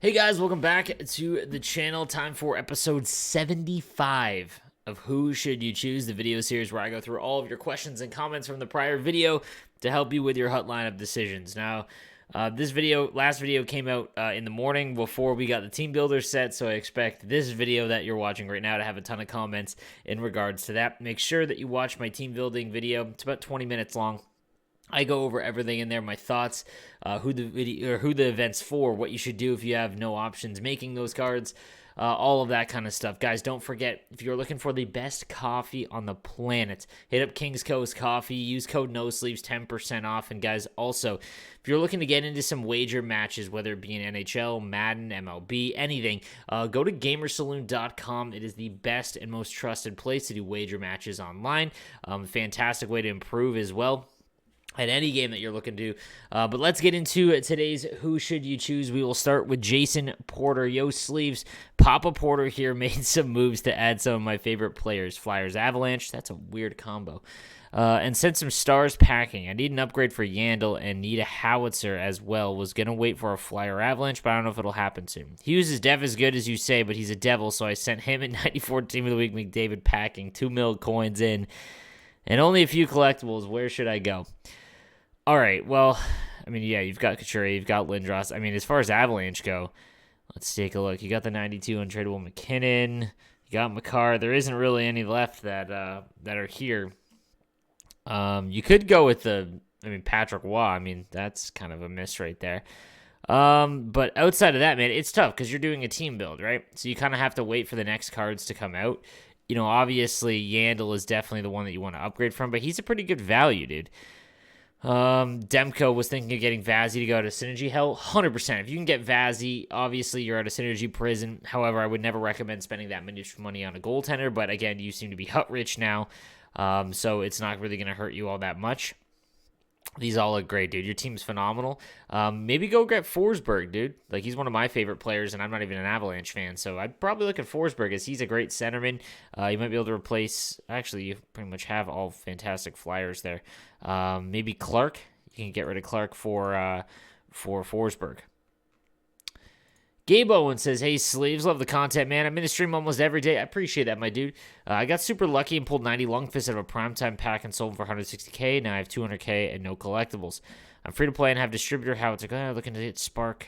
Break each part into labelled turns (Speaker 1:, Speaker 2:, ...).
Speaker 1: Hey guys, welcome back to the channel. Time for episode 75 of Who Should You Choose, the video series where I go through all of your questions and comments from the prior video to help you with your hotline of decisions. Now, last video came out in the morning before we got the team builder set, so I expect this video that you're watching right now to have a ton of comments in regards to that. Make sure that you watch my team building video. It's about 20 minutes long. I go over everything in there, my thoughts, who the event's for, what you should do if you have no options making those cards, all of that kind of stuff. Guys, don't forget, if you're looking for the best coffee on the planet, hit up King's Coast Coffee, use code NOSLEEVES, 10% off. And guys, also, if you're looking to get into some wager matches, whether it be in NHL, Madden, MLB, anything, go to gamersaloon.com. It is the best and most trusted place to do wager matches online. Fantastic way to improve as well at any game that you're looking to. But let's get into today's Who Should You Choose. We will start with Jason Porter. Yo, Sleeves. Papa Porter here made some moves to add some of my favorite players. Flyers Avalanche. That's a weird combo. And sent some stars packing. I need an upgrade for Yandel and need a howitzer as well. Was going to wait for a Flyer Avalanche, but I don't know if it'll happen soon. Hughes' dev as good as you say, but he's a devil, so I sent him at 94 Team of the Week McDavid packing. 2 mil coins in. And only a few collectibles. Where should I go? All right, well, I mean, yeah, you've got Couture, you've got Lindros. I mean, as far as Avalanche go, let's take a look. You got the 92 untradeable McKinnon. You got Makar. There isn't really any left that are here. You could go with Patrick Waugh. I mean, that's kind of a miss right there. But outside of that, man, it's tough because you're doing a team build, right? So you kind of have to wait for the next cards to come out. You know, obviously, Yandel is definitely the one that you want to upgrade from, but he's a pretty good value, dude. Demko was thinking of getting Vazzy to go to Synergy. Hell, 100%. If you can get Vazzy, obviously you're at a Synergy prison. However, I would never recommend spending that much money on a goaltender. But again, you seem to be hut rich now, so it's not really going to hurt you all that much. These all look great, dude. Your team's phenomenal. Maybe go get Forsberg, dude. Like, he's one of my favorite players, and I'm not even an Avalanche fan, so I'd probably look at Forsberg as he's a great centerman. You might be able to replace... Actually, you pretty much have all fantastic Flyers there. Maybe Clark. You can get rid of Clark for Forsberg. Gabe Owen says, hey, Sleeves, love the content, man. I'm in the stream almost every day. I appreciate that, my dude. I got super lucky and pulled 90 Lungfist out of a primetime pack and sold them for 160K. Now I have 200K and no collectibles. I'm free to play and have distributor. How it's looking to hit Spark.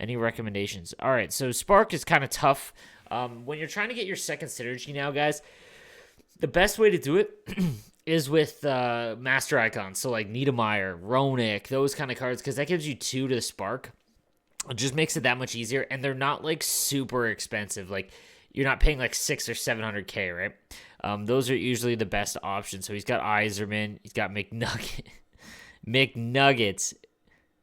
Speaker 1: Any recommendations? All right, so Spark is kind of tough. When you're trying to get your second synergy now, guys, the best way to do it is with Master Icons. So like Niedermeyer, Roenick, those kind of cards, because that gives you 2 to Spark. It just makes it that much easier, and they're not like super expensive. Like, you're not paying like 600 or 700K, right? Those are usually the best options. So he's got Yzerman, he's got McNuggets.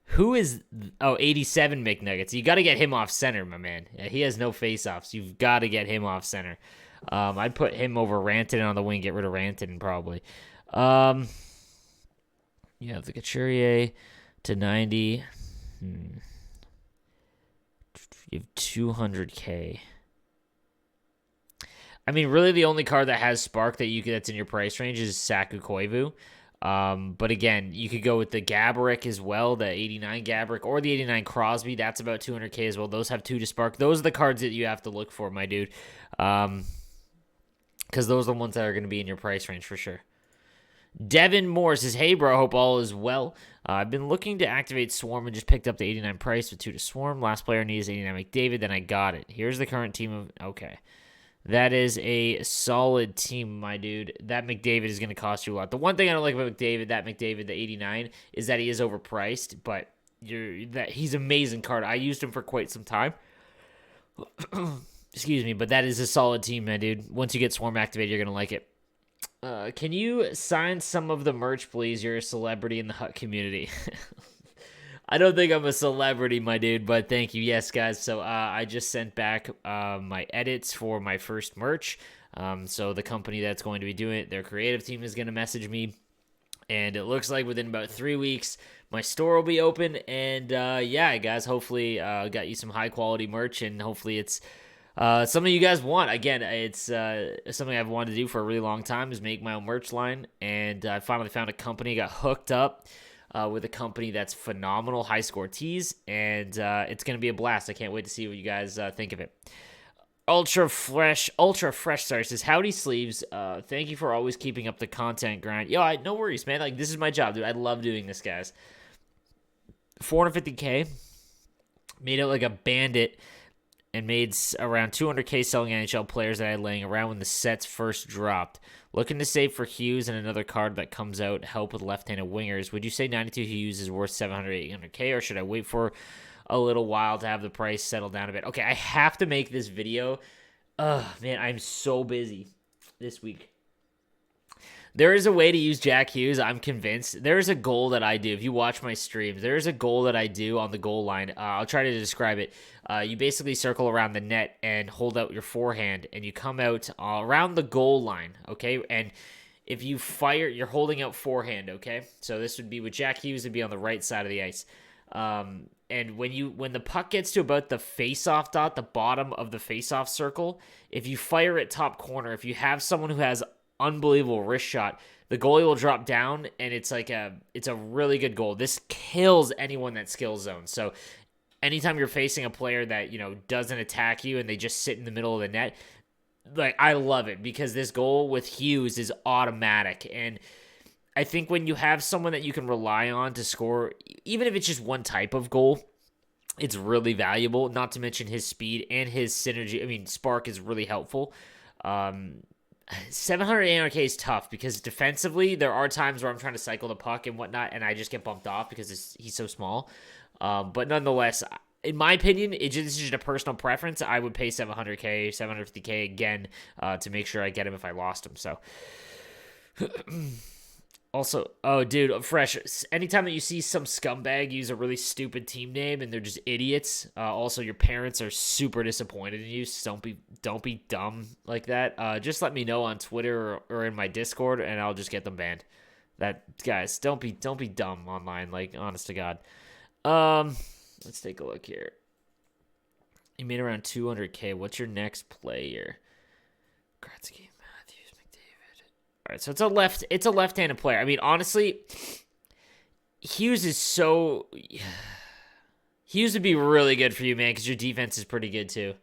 Speaker 1: Who is 87 McNuggets? You got to get him off center, my man. Yeah, he has no face-offs. You've got to get him off center. I'd put him over Rantanen on the wing. Get rid of Rantanen probably. You have the Couturier to 90. You have 200K. I mean, really, the only card that has Spark that's in your price range is Saku Koivu. But again, you could go with the Gaborik as well, the 89 Gaborik, or the 89 Crosby. That's about 200K as well. Those have 2 to Spark. Those are the cards that you have to look for, my dude. Because those are the ones that are going to be in your price range for sure. Devin Moore says, hey, bro, hope all is well. I've been looking to activate Swarm and just picked up the 89 price with 2 to Swarm. Last player needs 89 McDavid, then I got it. Here's the current team of... Okay. That is a solid team, my dude. That McDavid is going to cost you a lot. The one thing I don't like about McDavid, the 89, is that he is overpriced, but he's an amazing card. I used him for quite some time. Excuse me, but that is a solid team, my dude. Once you get Swarm activated, you're going to like it. Can you sign some of the merch, please? You're a celebrity in the Hut community. I don't think I'm a celebrity, my dude, but thank you. Yes, guys. So I just sent back my edits for my first merch. So the company that's going to be doing it, their creative team is going to message me. And it looks like within about 3 weeks, my store will be open. And yeah, guys, hopefully got you some high-quality merch, and hopefully it's... something you guys want. Again, it's something I've wanted to do for a really long time, is make my own merch line, and I finally found a company, got hooked up. with a company that's phenomenal, high score tees, and it's going to be a blast. I can't wait to see what you guys think of it. Ultra fresh sorry, says howdy sleeves. Thank you for always keeping up the content grind. Yo, no worries, man. Like, this is my job, dude. I love doing this, guys. 450K, made it like a bandit, and made around 200K selling NHL players that I had laying around when the sets first dropped. Looking to save for Hughes and another card that comes out, help with left-handed wingers. Would you say 92 Hughes is worth 700, 800K, or should I wait for a little while to have the price settle down a bit? Okay, I have to make this video. Man, I'm so busy this week. There is a way to use Jack Hughes, I'm convinced. There is a goal that I do. If you watch my streams, there is a goal that I do on the goal line. I'll try to describe it. You basically circle around the net and hold out your forehand, and you come out around the goal line, okay? And if you fire, you're holding out forehand, okay? So this would be with Jack Hughes, would be on the right side of the ice. And when the puck gets to about the face-off dot, the bottom of the face-off circle, if you fire at top corner, if you have someone who has unbelievable wrist shot, the goalie will drop down, and it's a really good goal. This kills anyone that skill zone. So anytime you're facing a player that, doesn't attack you and they just sit in the middle of the net, like, I love it because this goal with Hughes is automatic. And I think when you have someone that you can rely on to score, even if it's just one type of goal, it's really valuable, not to mention his speed and his synergy. I mean, spark is really helpful. 700 ARK is tough because defensively, there are times where I'm trying to cycle the puck and whatnot, and I just get bumped off because he's so small. But nonetheless, in my opinion, this is just a personal preference. I would pay 700K, 750K again to make sure I get him if I lost him. So, also, oh, dude, Fresh, anytime that you see some scumbag use a really stupid team name and they're just idiots, also your parents are super disappointed in you, so don't be dumb like that. Just let me know on Twitter or in my Discord, and I'll just get them banned. Guys, don't be dumb online, like, honest to God. Let's take a look here. You made around 200K. What's your next player? Gretzky. All right, so it's a left-handed player. I mean, honestly, Hughes would be really good for you, man, because your defense is pretty good too.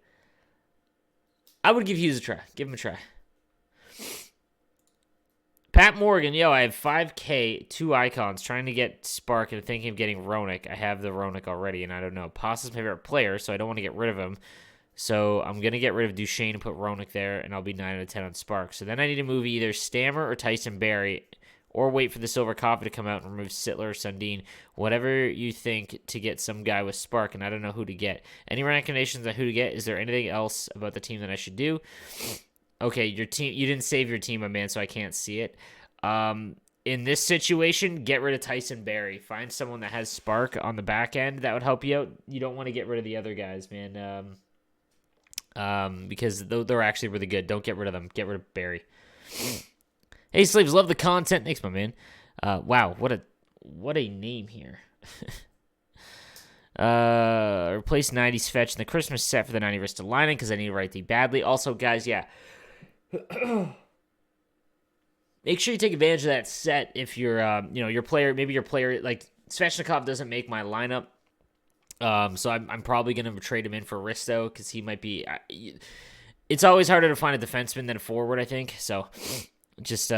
Speaker 1: I would give Hughes a try. Give him a try. Pat Morgan, yo, I have 5K, 2 icons, trying to get Spark and thinking of getting Roenick. I have the Roenick already, and I don't know. Pasta's my favorite player, so I don't want to get rid of him. So I'm going to get rid of Duchesne and put Roenick there, and I'll be 9 out of 10 on Spark. So then I need to move either Stammer or Tyson Barrie, or wait for the Silver Coffee to come out and remove Sittler or Sundin. Whatever you think to get some guy with Spark, and I don't know who to get. Any recommendations on who to get? Is there anything else about the team that I should do? Okay, your team. You didn't save your team, my man, so I can't see it. In this situation, get rid of Tyson Barrie. Find someone that has Spark on the back end. That would help you out. You don't want to get rid of the other guys, man. Because they're actually really good. Don't get rid of them. Get rid of Barry. Hey, Slaves, love the content. Thanks, my man. Wow, what a name here. Replace 90s fetch in the Christmas set for the 90 Ristolainen because I need to write the badly. Also, guys, yeah. Make sure you take advantage of that set if you're, your player, like Svechnikov doesn't make my lineup. So I'm probably going to trade him in for Risto because he might be. It's always harder to find a defenseman than a forward, I think. So just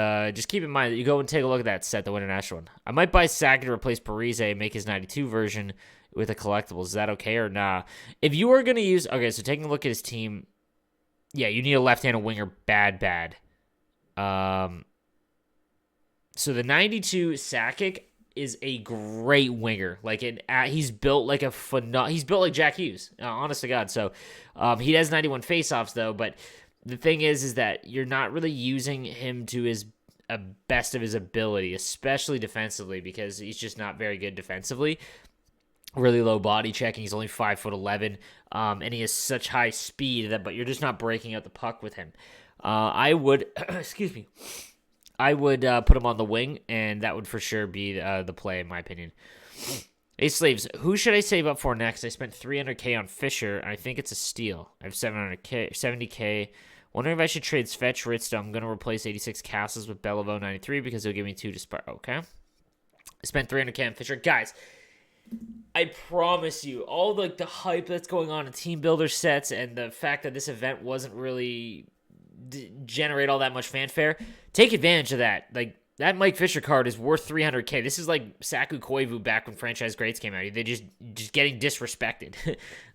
Speaker 1: keep in mind that you go and take a look at that set, the international one. I might buy Sakic to replace Parise and make his 92 version with a collectible. Is that okay or nah? If you are going to use, okay, so taking a look at his team, yeah, you need a left-handed winger, bad. So the 92 Sakic is a great winger. Like he's built like he's built like Jack Hughes, honest to God. So he has 91 faceoffs though, but the thing is that you're not really using him to his best of his ability, especially defensively, because he's just not very good defensively. Really low body checking. He's only 5'11", and he has such high speed but you're just not breaking out the puck with him. I would, excuse me. I would put him on the wing, and that would for sure be the play, in my opinion. Hey, Slaves, who should I save up for next? I spent 300K on Fisher, and I think it's a steal. I have 70K. Wondering if I should trade Svetch Ritz. I'm going to replace 86 Castles with Beliveau 93 because he'll give me 2 to spark. Okay. Spent 300K on Fisher. Guys, I promise you, all the hype that's going on in team builder sets and the fact that this event wasn't really generate all that much fanfare, take advantage of that. Like, that Mike Fisher card is worth 300K. This is like Saku Koivu back when Franchise Greats came out. They just getting disrespected.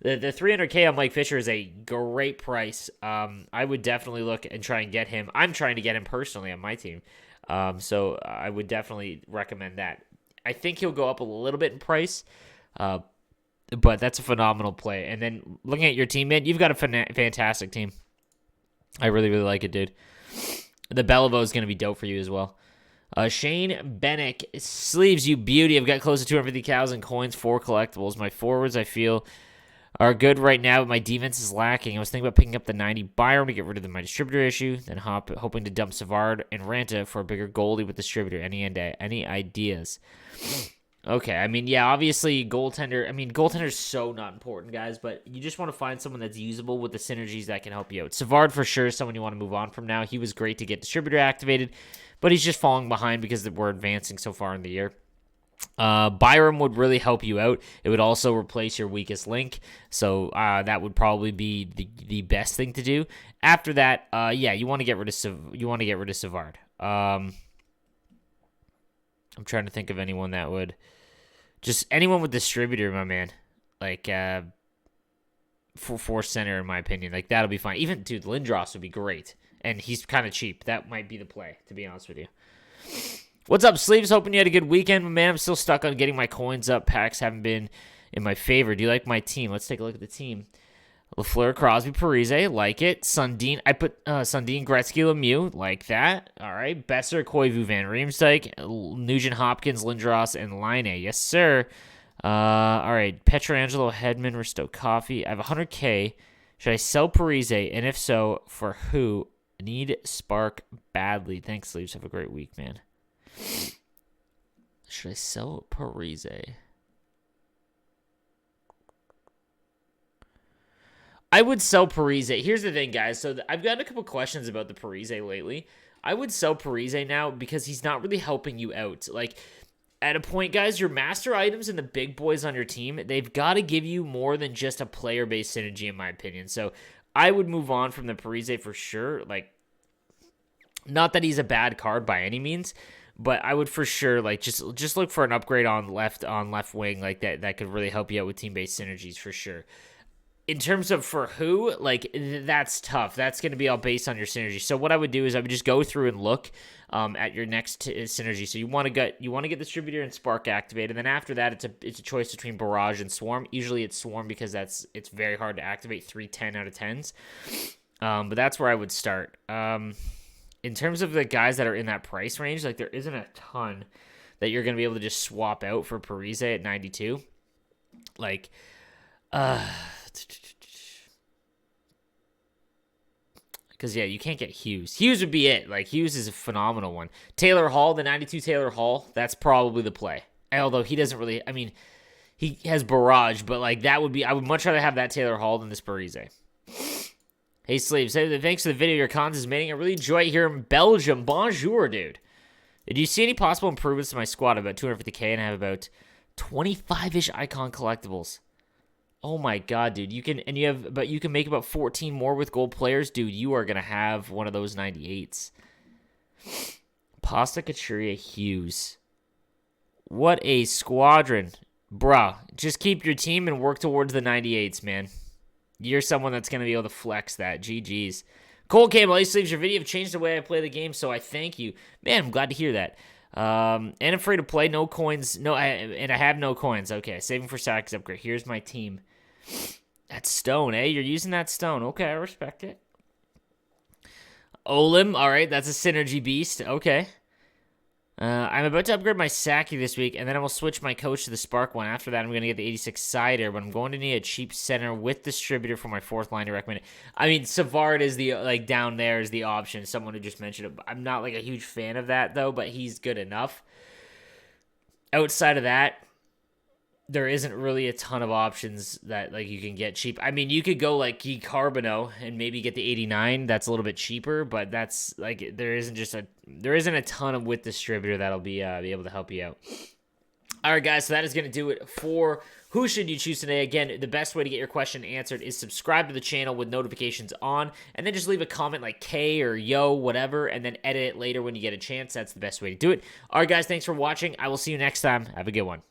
Speaker 1: the 300K on Mike Fisher is a great price. I would definitely look and try and get him. I'm trying to get him personally on my team. So I would definitely recommend that. I think he'll go up a little bit in price, but that's a phenomenal play. And then looking at your team, man, you've got a fantastic team. I really, really like it, dude. The Beliveau is going to be dope for you as well. Shane Bennick, sleeves, you beauty. I've got close to 250,000 coins, 4 collectibles. My forwards, I feel, are good right now, but my defense is lacking. I was thinking about picking up the 90 Byron to get rid of my distributor issue, then hoping to dump Savard and Ranta for a bigger goalie with distributor. Any ideas? Okay, I mean, yeah, obviously goaltender. I mean, goaltender's so not important, guys, but you just want to find someone that's usable with the synergies that can help you out. Savard, for sure, is someone you want to move on from now. He was great to get distributor activated, but he's just falling behind because we're advancing so far in the year. Byram would really help you out. It would also replace your weakest link, so that would probably be the best thing to do. After that, yeah, you want to get rid of Savard. I'm trying to think of anyone that would just anyone with distributor, my man. Like for center, in my opinion, like that'll be fine. Even dude, Lindros would be great, and he's kind of cheap. That might be the play, to be honest with you. What's up, Sleeves? Hoping you had a good weekend, my man. I'm still stuck on getting my coins up. Packs haven't been in my favor. Do you like my team? Let's take a look at the team. Lafleur, Crosby, Parise, like it. Sundin, I put Sundin, Gretzky, Lemieux, like that. All right. Besser, Koivu, Van Riemsdyk, Nugent, Hopkins, Lindros, and Line. Yes, sir. All right. Petrangelo, Hedman, Risto, Coffee. I have 100K. Should I sell Parise? And if so, for who? Need Spark badly. Thanks, Sleeves. Have a great week, man. Should I sell Parise? I would sell Parise. Here's the thing, guys. So I've gotten a couple questions about the Parise lately. I would sell Parise now because he's not really helping you out. Like, at a point, guys, your master items and the big boys on your team, they've got to give you more than just a player-based synergy, in my opinion. So I would move on from the Parise for sure. Like, not that he's a bad card by any means, but I would for sure like just look for an upgrade on left wing like that could really help you out with team-based synergies for sure. In terms of for who, like that's tough. That's going to be all based on your synergy. So what I would do is I would just go through and look at your next synergy. So you want to get distributor and spark activated. And then after that, it's a choice between barrage and swarm. Usually it's swarm because it's very hard to activate 3 10 out of 10s. But that's where I would start. In terms of the guys that are in that price range, like there isn't a ton that you're going to be able to just swap out for Parise at 92. Like, because, yeah, you can't get Hughes. Hughes would be it. Like, Hughes is a phenomenal one. Taylor Hall, the 92 Taylor Hall, that's probably the play. Although he doesn't really, I mean, he has barrage, but, like, that would be, I would much rather have that Taylor Hall than this Parise. Hey, Sleeves, thanks for the video. Your cons is mating. I really enjoy it here in Belgium. Bonjour, dude. Did you see any possible improvements to my squad? I have about 250K and I have about 25-ish icon collectibles. Oh my god, dude. You can make about 14 more with gold players. Dude, you are gonna have one of those 98s. Pasta Couturier Hughes. What a squadron. Bruh, just keep your team and work towards the 98s, man. You're someone that's going to be able to flex that. GG's. Cole Campbell, hey, Sleeves, your video have changed the way I play the game, so I thank you. Man, I'm glad to hear that. And I'm free to play, no coins. I have no coins. Okay, saving for Sacks upgrade. Here's my team. That's stone, eh? You're using that stone. Okay, I respect it. Olim, all right, that's a synergy beast. Okay. I'm about to upgrade my Saki this week, and then I will switch my coach to the Spark one. After that, I'm going to get the 86 Cider, but I'm going to need a cheap center with distributor for my fourth line to recommend it. I mean, Savard is the, like, down there is the option. Someone who just mentioned it. I'm not, like, a huge fan of that, though, but he's good enough. Outside of that, there isn't really a ton of options that, like, you can get cheap. I mean, you could go, like, Guy Carbonneau and maybe get the 89. That's a little bit cheaper, but that's, like, there isn't a ton of with distributor that'll be able to help you out. All right, guys, so that is going to do it for Who Should You Choose today. Again, the best way to get your question answered is subscribe to the channel with notifications on, and then just leave a comment like K or yo, whatever, and then edit it later when you get a chance. That's the best way to do it. All right, guys, thanks for watching. I will see you next time. Have a good one.